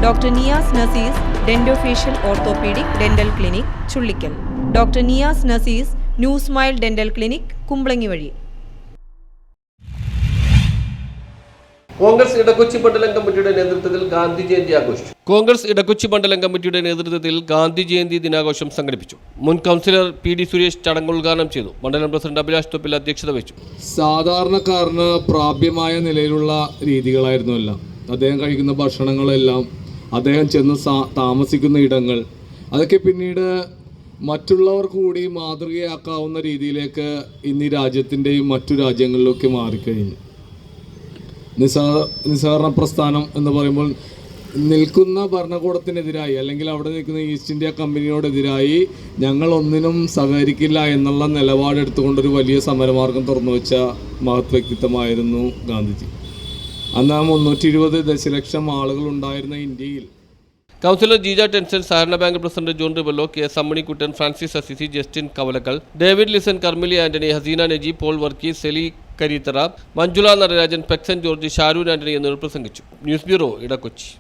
Doctor Niyas Nasees dentofacial orthopaedic dental clinic Chullickal, doctor Niyas Nasees new smile dental clinic Kumbalangi വഴി. കോൺഗ്രസ് ഇടക്കൊച്ചി മണ്ഡലം കമ്മിറ്റിയുടെ നേതൃത്വത്തിൽ ഗാന്ധി ജയന്തി ആഘോഷിച്ചു. കോൺഗ്രസ് ഇടക്കൊച്ചി മണ്ഡലം കമ്മിറ്റിയുടെ നേതൃത്വത്തിൽ ഗാന്ധി ജയന്തി ദിനാഘോഷം സംഘടിപ്പിച്ചു. മുൻ കൗൺസിലർ പി ഡി സുരേഷ് ചടങ്ങ് ഉദ്ഘാടനം ചെയ്തു. മണ്ഡലം പ്രസിഡന്റ് അഭിലാഷ് തൊപ്പിൽ അധ്യക്ഷത വഹിച്ചു. സാധാരണക്കാരന് പ്രാപ്യമായ നിലയിലുള്ള രീതികളായിരുന്നു എല്ലാം. അദ്ദേഹം കഴിക്കുന്ന ഭക്ഷണങ്ങളെല്ലാം, അദ്ദേഹം ചെന്ന് താമസിക്കുന്ന ഇടങ്ങൾ, അതൊക്കെ പിന്നീട് മറ്റുള്ളവർ കൂടി മാതൃകയാക്കാവുന്ന രീതിയിലേക്ക് ഇന്ന് ഈ രാജ്യത്തിൻ്റെയും മറ്റു രാജ്യങ്ങളിലൊക്കെ മാറിക്കഴിഞ്ഞു. നിസ്സഹകരണ പ്രസ്ഥാനം എന്ന് പറയുമ്പോൾ നിൽക്കുന്ന ഭരണകൂടത്തിനെതിരായി അല്ലെങ്കിൽ അവിടെ നിൽക്കുന്ന ഈസ്റ്റ് ഇന്ത്യ കമ്പനിയോടെതിരായി ഞങ്ങൾ ഒന്നിനും സഹകരിക്കില്ല എന്നുള്ള നിലപാടെടുത്തുകൊണ്ടൊരു വലിയ സമരമാർഗം തുറന്നു വെച്ച മഹത് വ്യക്തിത്വമായിരുന്നു ഗാന്ധിജി. അന്ന് 320 ദശലക്ഷം ആളുകൾ ഉണ്ടായിരുന്ന ഇന്ത്യയിൽ കൗൺസിലർ ജീജ ടെൻസൻ, സഹകരണ bank president John Rebello, K S Ammanikuttan, Francis Assisi, Justin Kavalakkal, David Lisson, Carmily Antony, Haseena Naji, Paul Varkey, Seli Kareethara, Manjula Natarajan, Pexon George, Sharoon Antony എന്നിവർ പ്രസംഗിച്ചു. News bureau, Edakochi.